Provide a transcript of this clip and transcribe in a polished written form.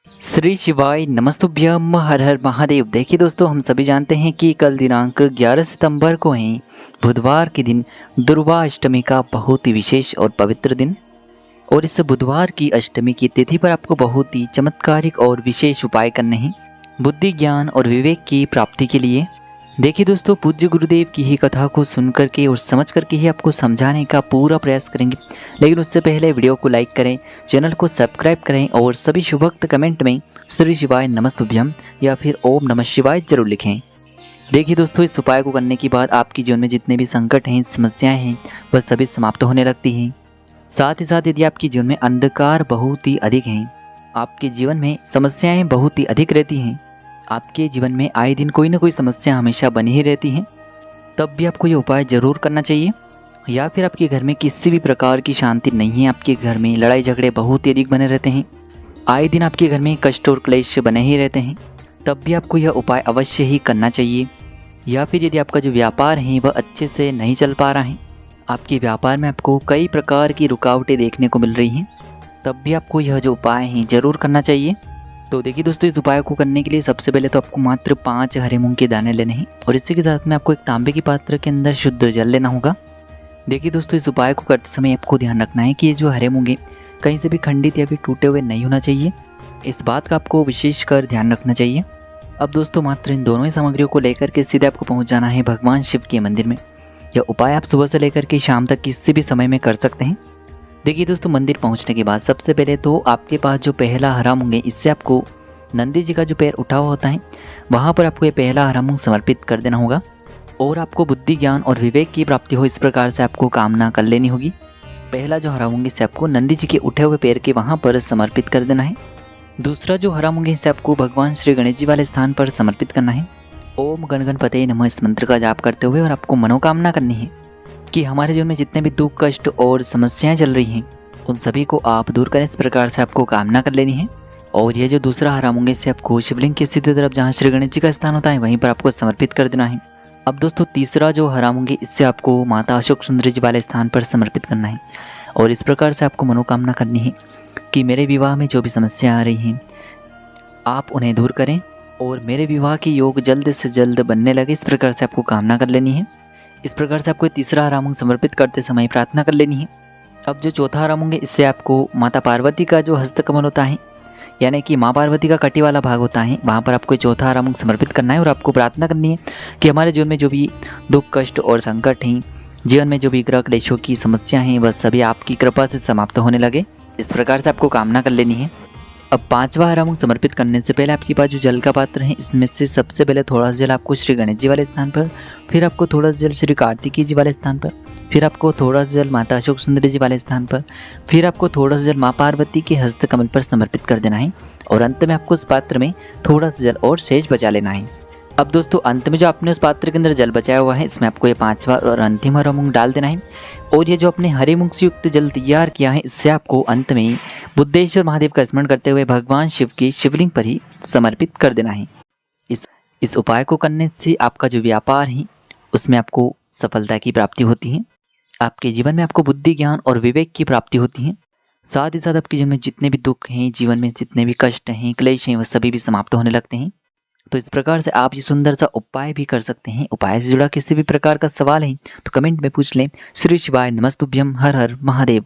श्री शिवाय नमस्तुभ्यम हर हर महादेव। देखिए दोस्तों, हम सभी जानते हैं कि कल दिनांक 11 सितंबर को है बुधवार के दिन दुर्वा अष्टमी का बहुत ही विशेष और पवित्र दिन। और इस बुधवार की अष्टमी की तिथि पर आपको बहुत ही चमत्कारिक और विशेष उपाय करने हैं बुद्धि ज्ञान और विवेक की प्राप्ति के लिए। देखिए दोस्तों, पूज्य गुरुदेव की ही कथा को सुन करके और समझ करके ही आपको समझाने का पूरा प्रयास करेंगे। लेकिन उससे पहले वीडियो को लाइक करें, चैनल को सब्सक्राइब करें और सभी शुभक्त कमेंट में श्री शिवाय नमस्तुभ्यम या फिर ओम नमः शिवाय जरूर लिखें। देखिए दोस्तों, इस उपाय को करने के बाद आपके जीवन में जितने भी संकट हैं, समस्याएं हैं, वह सभी समाप्त होने लगती हैं। साथ ही साथ यदि आपके जीवन में अंधकार बहुत ही अधिक हैं, आपके जीवन में समस्याएं बहुत ही अधिक रहती हैं, आपके जीवन में आए दिन कोई ना कोई समस्या हमेशा बनी ही रहती हैं, तब भी आपको ये उपाय ज़रूर करना चाहिए। या फिर आपके घर में किसी भी प्रकार की शांति नहीं है, आपके घर में लड़ाई झगड़े बहुत ही अधिक बने रहते हैं, आए दिन आपके घर में कष्ट और क्लेश बने ही रहते हैं, तब भी आपको यह उपाय अवश्य ही करना चाहिए। या फिर यदि आपका जो व्यापार है वह अच्छे से नहीं चल पा रहा है, आपके व्यापार में आपको कई प्रकार की रुकावटें देखने को मिल रही हैं, तब भी आपको यह जो उपाय हैं ज़रूर करना चाहिए। तो देखिए दोस्तों, इस उपाय को करने के लिए सबसे पहले तो आपको मात्र 5 हरे मूंग के दाने लेने हैं और इसी के साथ में आपको एक तांबे की पात्र के अंदर शुद्ध जल लेना होगा। देखिए दोस्तों, इस उपाय को करते समय आपको ध्यान रखना है कि ये जो हरे मूंगे कहीं से भी खंडित या फिर टूटे हुए नहीं होना चाहिए। इस बात का आपको विशेषकर ध्यान रखना चाहिए। अब दोस्तों, मात्र इन दोनों ही सामग्रियों को लेकर के सीधे आपको पहुँच जाना है भगवान शिव के मंदिर में। यह उपाय आप सुबह से लेकर के शाम तक किसी भी समय में कर सकते हैं। देखिए दोस्तों, मंदिर पहुँचने के बाद सबसे पहले तो आपके पास जो पहला हरा मूंग है, इससे आपको नंदी जी का जो पैर उठा हुआ होता है वहाँ पर आपको ये पहला हरा मूंग समर्पित कर देना होगा। और आपको बुद्धि ज्ञान और विवेक की प्राप्ति हो, इस प्रकार से आपको कामना कर लेनी होगी। पहला जो हरा मूंग इसे आपको नंदी जी के उठे हुए पैर के वहाँ पर समर्पित कर देना है। दूसरा जो हरा मूंग इसे आपको भगवान श्री गणेश जी वाले स्थान पर समर्पित करना है। ओम गण गणपते नमः इस मंत्र का जाप करते हुए और आपको मनोकामना करनी है कि हमारे जीवन में जितने भी दुख कष्ट और समस्याएं चल रही हैं उन सभी को आप दूर करें। इस प्रकार से आपको कामना कर लेनी है। और ये जो दूसरा हरा मूंग इसे आपको शिवलिंग की सीधी तरफ जहाँ श्री गणेश जी का स्थान होता है वहीं पर आपको समर्पित कर देना है। अब दोस्तों, तीसरा जो हरा मूंग है इससे आपको माता अशोक सुंदरी जी वाले स्थान पर समर्पित करना है। और इस प्रकार से आपको मनोकामना करनी है कि मेरे विवाह में जो भी समस्या आ रही हैं आप उन्हें दूर करें और मेरे विवाह की योग जल्द से जल्द बनने लगे। इस प्रकार से आपको कामना कर लेनी है। इस प्रकार से आपको तीसरा हरा मूंग समर्पित करते समय प्रार्थना कर लेनी है। अब जो चौथा हरा मूंग है इससे आपको माता पार्वती का जो हस्तकमल होता है, यानी कि माँ पार्वती का कटी वाला भाग होता है, वहाँ पर आपको चौथा हरा मूंग समर्पित करना है। और आपको प्रार्थना करनी है कि हमारे जीवन में जो भी दुख कष्ट और संकट हैं, जीवन में जो भी ग्रह क्लेशों की समस्या हैं, वह सभी आपकी कृपा से समाप्त होने लगे। इस प्रकार से आपको कामना कर लेनी है। अब पांचवा हरा मूंग समर्पित करने से पहले आपके पास जो जल का पात्र है इसमें से सबसे पहले थोड़ा सा जल आपको श्री गणेश जी वाले स्थान पर, फिर आपको थोड़ा सा जल श्री कार्तिकी जी वाले स्थान पर, फिर आपको थोड़ा सा जल माता अशोक सुंदरी जी वाले स्थान पर, फिर आपको थोड़ा सा जल माँ पार्वती के हस्त कमल पर समर्पित कर देना है। और अंत में आपको उस पात्र में थोड़ा सा जल और शेष बचा लेना है। अब दोस्तों, अंत में जो आपने उस पात्र के अंदर जल बचाया हुआ है इसमें आपको ये पांचवा और अंतिम हरा मूंग डाल देना है। और ये जो अपने हरे मूंग से युक्त जल तैयार किया है इससे आपको अंत में बुद्धेश्वर महादेव का स्मरण करते हुए भगवान शिव की शिवलिंग पर ही समर्पित कर देना है। इस उपाय को करने से आपका जो व्यापार है उसमें आपको सफलता की प्राप्ति होती है। आपके जीवन में आपको बुद्धि ज्ञान और विवेक की प्राप्ति होती है। साथ ही साथ आपके जीवन में जितने भी दुख हैं, जीवन में जितने भी कष्ट हैं, क्लेश हैं, वह सभी भी समाप्त होने लगते हैं। तो इस प्रकार से आप ये सुंदर सा उपाय भी कर सकते हैं। उपाय से जुड़ा किसी भी प्रकार का सवाल है तो कमेंट में पूछ लें। श्री शिवाय नमस्तुभ्यम हर हर महादेव।